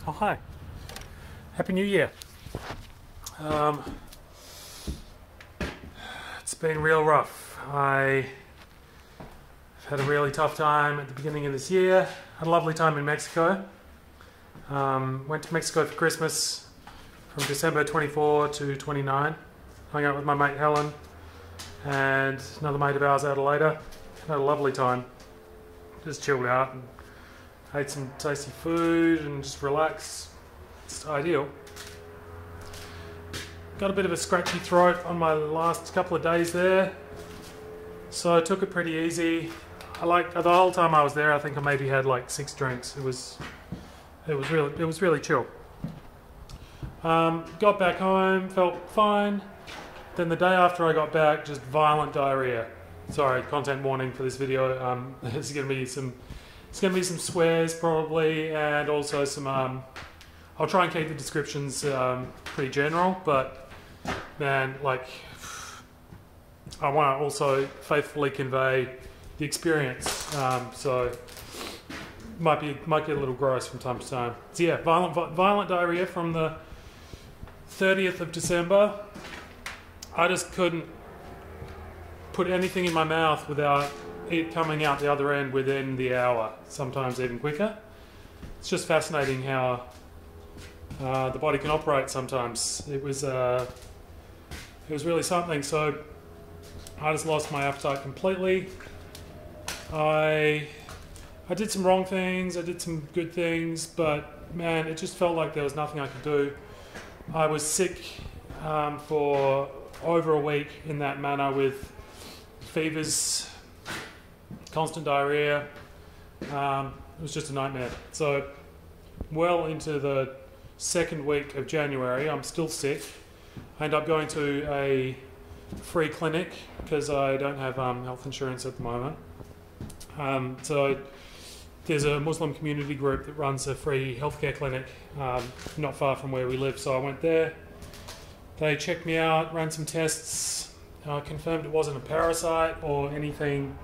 Oh, hi. Happy New Year. It's been real rough. I've had a really tough time at the beginning of this year. Had a lovely time in Mexico. Went to Mexico for Christmas from December 24 to 29. Hung out with my mate Helen and another mate of ours, Adelaida. Had a lovely time. Just chilled out and ate some tasty food and just relaxed. It's ideal. Got a bit of a scratchy throat on my last couple of days there, so I took it pretty easy. The whole time I was there, I think I maybe had like 6 drinks. It was really chill. Got back home, felt fine. Then the day after I got back, just violent diarrhea. Sorry, content warning for this video. There's going to be some swears probably, and also some. I'll try and keep the descriptions pretty general, but man, like, I want to also faithfully convey the experience. So might get a little gross from time to time. So yeah, violent diarrhea from the 30th of December. I just couldn't put anything in my mouth without it coming out the other end within the hour, sometimes even quicker. It's just fascinating how the body can operate sometimes. It was really something. So I just lost my appetite completely. I did some wrong things, I did some good things, but man, it just felt like there was nothing I could do. I was sick for over a week in that manner, with fevers, constant diarrhea. It was just a nightmare. So well into the second week of January, I'm still sick. I end up going to a free clinic because I don't have health insurance at the moment. So there's a Muslim community group that runs a free healthcare clinic not far from where we live. So I went there. They checked me out, ran some tests, confirmed it wasn't a parasite or anything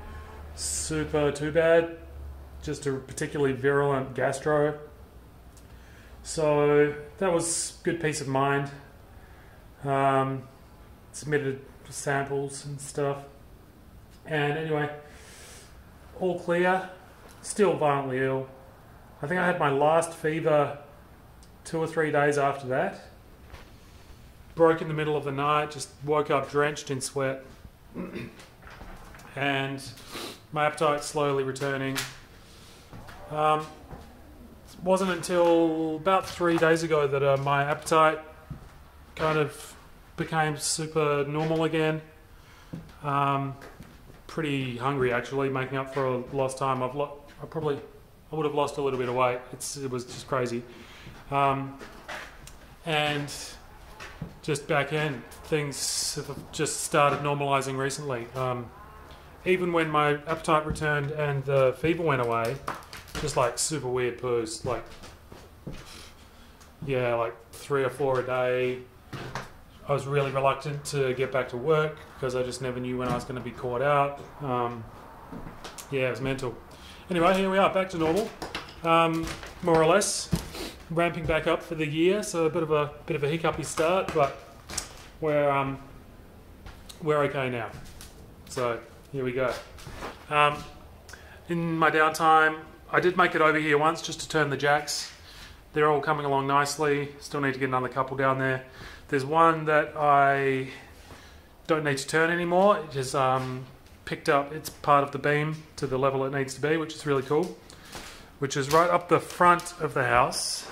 super too bad, just a particularly virulent gastro. So that was good peace of mind. Submitted samples and stuff. And anyway, all clear, still violently ill. I think I had my last fever 2 or 3 days after that. Broke in the middle of the night, just woke up drenched in sweat. And my appetite slowly returning. It wasn't until about 3 days ago that my appetite kind of became super normal again. Pretty hungry actually, making up for a lost time. I would have lost a little bit of weight. It was just crazy. And just back in, things have just started normalizing recently. Even when my appetite returned and the fever went away, just like super weird poos, like 3 or 4 a day. I was really reluctant to get back to work because I just never knew when I was going to be caught out. Yeah, it was mental. Anyway, here we are, back to normal, more or less. Ramping back up for the year, so a bit of a hiccupy start, but we're okay now. So here we go. In my downtime, I did make it over here once just to turn the jacks. They're all coming along nicely. Still need to get another couple down there. There's one that I don't need to turn anymore. It just picked up its part of the beam to the level it needs to be, which is really cool. Which is right up the front of the house.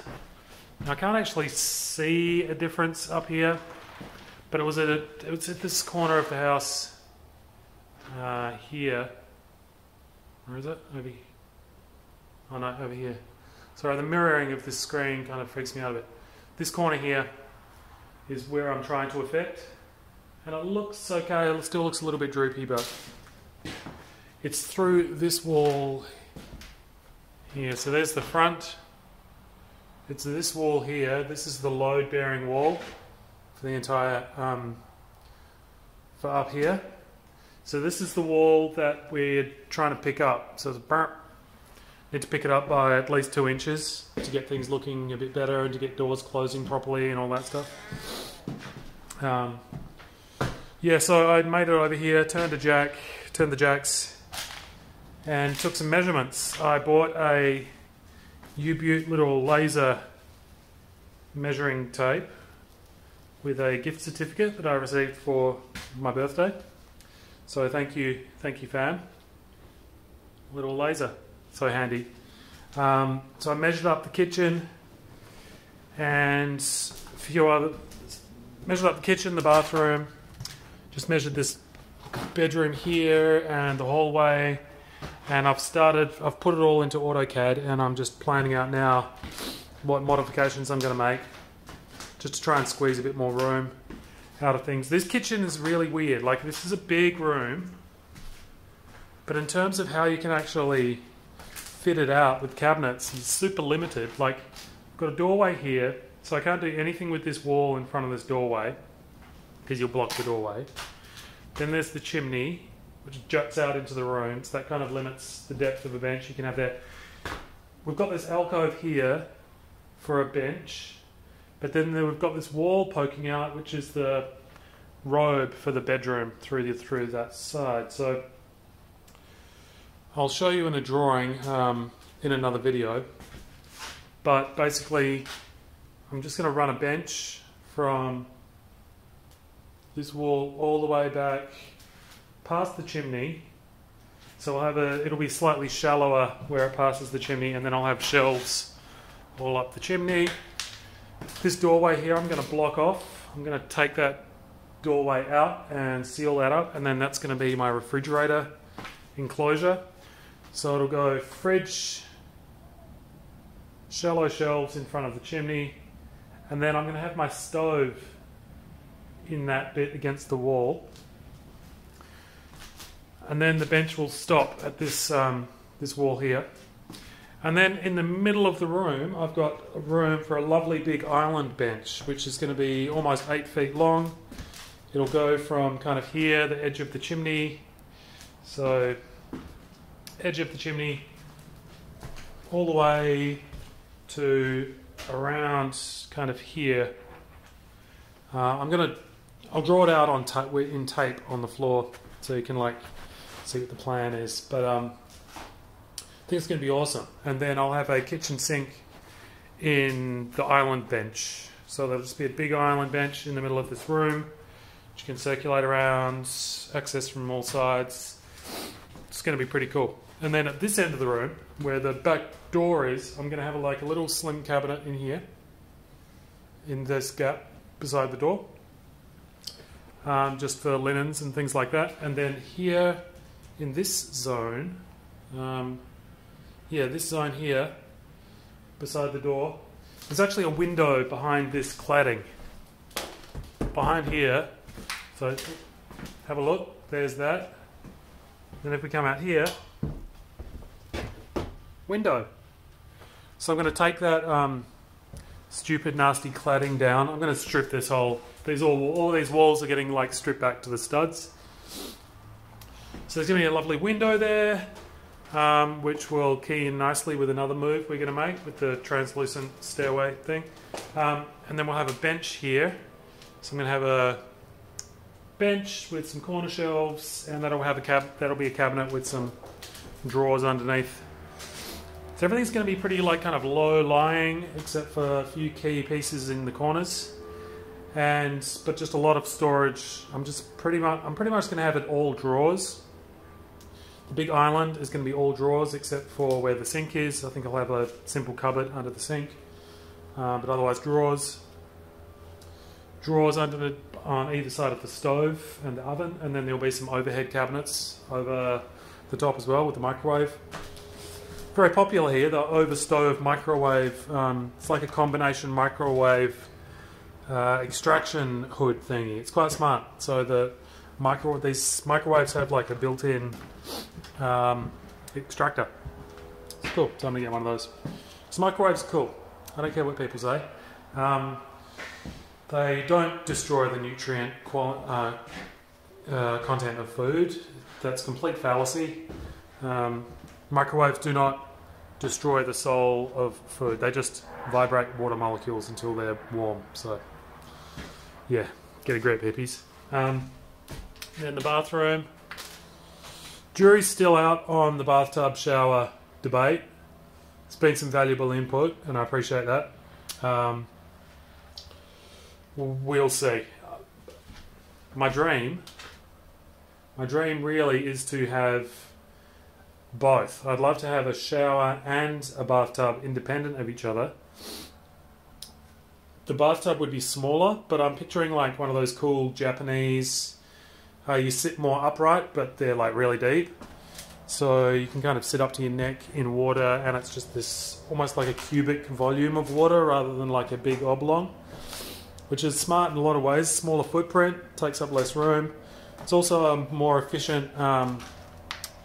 Now, I can't actually see a difference up here, but it was at this corner of the house here. Where is it? Maybe. Oh no, over here. Sorry, the mirroring of this screen kind of freaks me out a bit. This corner here is where I'm trying to affect, and it looks okay. It still looks a little bit droopy, but it's through this wall here. So there's the front. It's this wall here. This is the load-bearing wall for the entire for up here. So this is the wall that we're trying to pick up. So Need to pick it up by at least 2 inches to get things looking a bit better and to get doors closing properly and all that stuff. Yeah, so I made it over here, turned the jacks, and took some measurements. I bought a U-Butte little laser measuring tape with a gift certificate that I received for my birthday. So thank you fam. Little laser, so handy. So I measured up the kitchen and a few other, measured up the kitchen, the bathroom, just measured this bedroom here and the hallway, and I've put it all into AutoCAD, and I'm just planning out now what modifications I'm going to make just to try and squeeze a bit more room out of things. This kitchen is really weird. Like, this is a big room, but in terms of how you can actually fit it out with cabinets, it's super limited. Like, I've got a doorway here, so I can't do anything with this wall in front of this doorway because you'll block the doorway. Then there's the chimney, which juts out into the room, so that kind of limits the depth of a bench you can have there. We've got this alcove here for a bench, but then we've got this wall poking out, which is the robe for the bedroom through that side. So I'll show you in a drawing in another video, but basically I'm just going to run a bench from this wall all the way back past the chimney. So I'll have it'll be slightly shallower where it passes the chimney, and then I'll have shelves all up the chimney. This doorway here I'm going to block off. I'm going to take that doorway out and seal that up, and then that's going to be my refrigerator enclosure. So it'll go fridge, shallow shelves in front of the chimney, and then I'm going to have my stove in that bit against the wall. And then the bench will stop at this this wall here. And then in the middle of the room, I've got a room for a lovely big island bench, which is going to be almost 8 feet long. It'll go from kind of here, the edge of the chimney, so edge of the chimney, all the way to around kind of here. I'll draw it out on in tape on the floor so you can like see what the plan is. But I think it's going to be awesome. And then I'll have a kitchen sink in the island bench. So there'll just be a big island bench in the middle of this room, which you can circulate around, access from all sides. It's going to be pretty cool. And then at this end of the room, where the back door is, I'm going to have like a little slim cabinet in here, in this gap beside the door, just for linens and things like that. And then here in this zone, this zone here beside the door, there's actually a window behind this cladding behind here. So have a look, there's that. Then if we come out here, window. So I'm going to take that stupid nasty cladding down. I'm going to strip this whole, all these walls are getting like stripped back to the studs. So there's going to be a lovely window there, which will key in nicely with another move we're going to make with the translucent stairway thing. And then we'll have a bench here. So I'm going to have a bench with some corner shelves, and that'll be a cabinet with some drawers underneath. So everything's going to be pretty like kind of low lying, except for a few key pieces in the corners, but just a lot of storage. I'm pretty much going to have it all drawers. The big island is going to be all drawers except for where the sink is. I think I'll have a simple cupboard under the sink, but otherwise drawers on either side of the stove and the oven, and then there'll be some overhead cabinets over the top as well with the microwave. Very popular here, the Overstove microwave. It's like a combination microwave extraction hood thingy. It's quite smart. So these microwaves have like a built-in extractor. It's cool. Time to get one of those. So microwaves are cool. I don't care what people say. They don't destroy the nutrient content of food. That's complete fallacy. Microwaves do not destroy the soul of food. They just vibrate water molecules until they're warm. So yeah, get a grip, hippies. Then the bathroom. Jury's still out on the bathtub shower debate. It's been some valuable input, and I appreciate that. We'll see. My dream really is to have both. I'd love to have a shower and a bathtub independent of each other. The bathtub would be smaller, but I'm picturing like one of those cool Japanese, you sit more upright, but they're like really deep. So you can kind of sit up to your neck in water, and it's just this almost like a cubic volume of water rather than like a big oblong, which is smart in a lot of ways. Smaller footprint, takes up less room. It's also a more efficient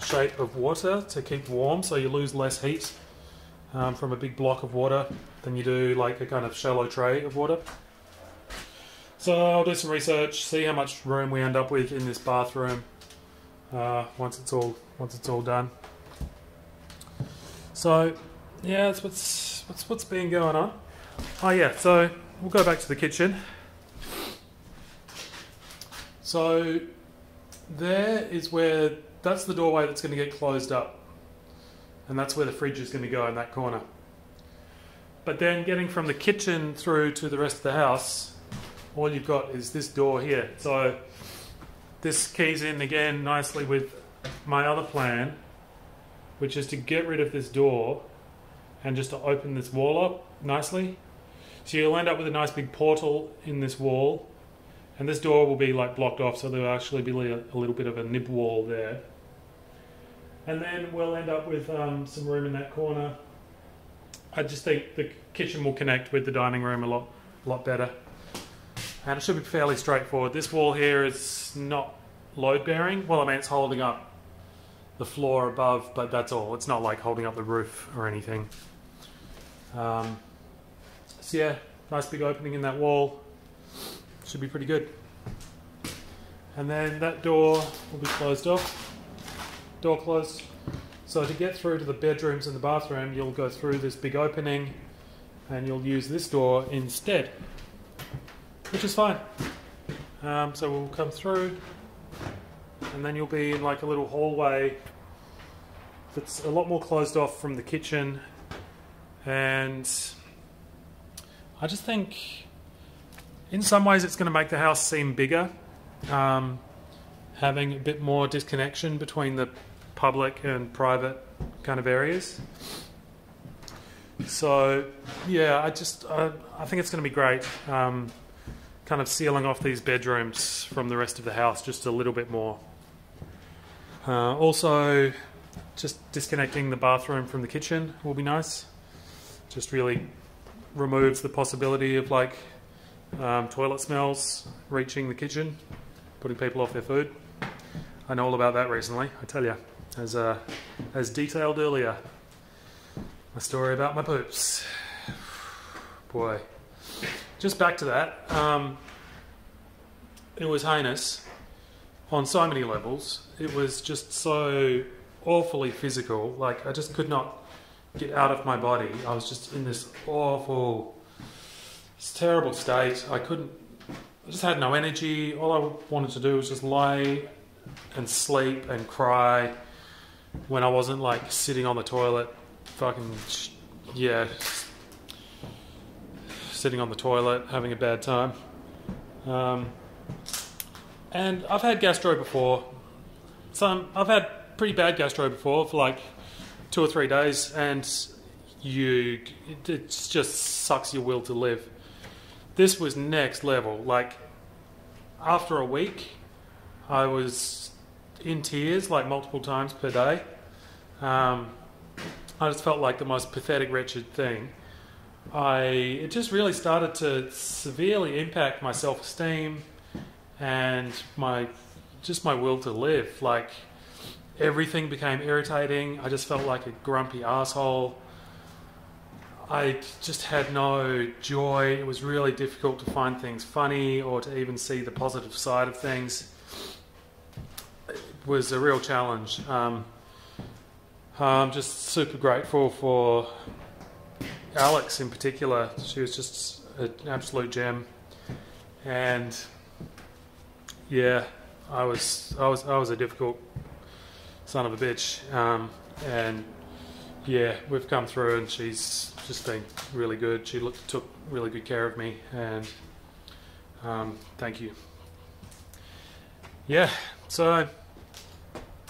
shape of water to keep warm, so you lose less heat from a big block of water than you do like a kind of shallow tray of water. So I'll do some research, see how much room we end up with in this bathroom once it's all done. So yeah, that's what's been going on. Oh yeah, so we'll go back to the kitchen. So there is where, that's the doorway that's going to get closed up, and that's where the fridge is going to go in that corner. But then getting from the kitchen through to the rest of the house, all you've got is this door here. So this keys in again nicely with my other plan, which is to get rid of this door and just to open this wall up nicely. So you'll end up with a nice big portal in this wall, and this door will be like blocked off, so there'll actually be a little bit of a nib wall there. And then we'll end up with some room in that corner. I just think the kitchen will connect with the dining room a lot better. And it should be fairly straightforward. This wall here is not load bearing. Well, I mean, it's holding up the floor above, but that's all. It's not like holding up the roof or anything. So yeah, nice big opening in that wall. Should be pretty good. And then that door will be closed off. Door closed. So to get through to the bedrooms and the bathroom, you'll go through this big opening and you'll use this door instead, which is fine. So we'll come through, and then you'll be in like a little hallway that's a lot more closed off from the kitchen. And I just think in some ways it's going to make the house seem bigger, having a bit more disconnection between the public and private kind of areas. So yeah, I think it's going to be great, kind of sealing off these bedrooms from the rest of the house just a little bit more. Also, just disconnecting the bathroom from the kitchen will be nice. Just really removes the possibility of like toilet smells reaching the kitchen, putting people off their food. I know all about that recently, I tell you, as detailed earlier. My story about my poops. Boy. Just back to that. It was heinous on so many levels. It was just so awfully physical. Like, I just could not get out of my body. I was just in this awful, terrible state. I just had no energy. All I wanted to do was just lie and sleep and cry when I wasn't like sitting on the toilet. Sitting on the toilet, having a bad time. And I've had gastro before. I've had pretty bad gastro before for like 2 or 3 days, and it just sucks your will to live. This was next level. Like, after a week, I was in tears like multiple times per day. I just felt like the most pathetic, wretched thing. It just really started to severely impact my self-esteem and my will to live. Like, everything became irritating. I just felt like a grumpy asshole. I just had no joy. It was really difficult to find things funny or to even see the positive side of things. It was a real challenge. I'm just super grateful for Alex in particular. She was just an absolute gem, and yeah, I was a difficult son of a bitch, and yeah, we've come through, and she's just been really good. She took really good care of me, and thank you. Yeah, so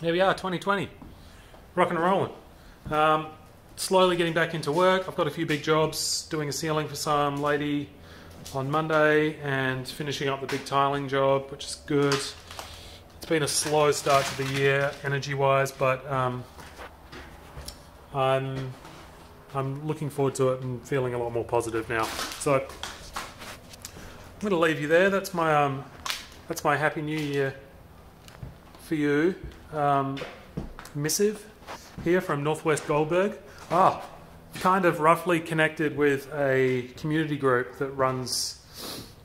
here we are, 2020, rock and rolling. Slowly getting back into work. I've got a few big jobs, doing a ceiling for some lady on Monday and finishing up the big tiling job, which is good. It's been a slow start to the year energy-wise, but I'm looking forward to it and feeling a lot more positive now. So I'm going to leave you there. That's my Happy New Year for you missive here from Northwest Goldberg. Kind of roughly connected with a community group that runs,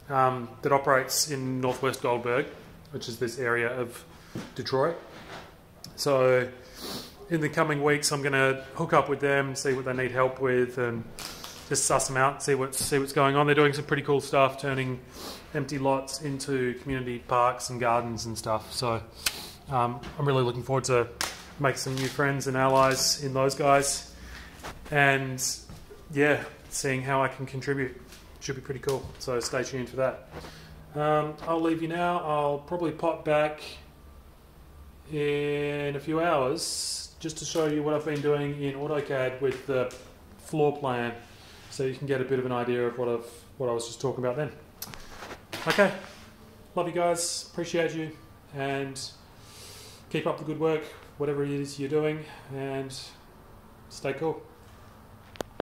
that operates in Northwest Goldberg, which is this area of Detroit. So in the coming weeks, I'm going to hook up with them, see what they need help with, and just suss them out, see what's going on. They're doing some pretty cool stuff, turning empty lots into community parks and gardens and stuff. So I'm really looking forward to make some new friends and allies in those guys. And yeah, seeing how I can contribute. Should be pretty cool, so stay tuned for that. I'll leave you now. I'll probably pop back in a few hours just to show you what I've been doing in AutoCAD with the floor plan, so you can get a bit of an idea of what I was just talking about then. Okay, love you guys, appreciate you, and keep up the good work, whatever it is you're doing, and stay cool.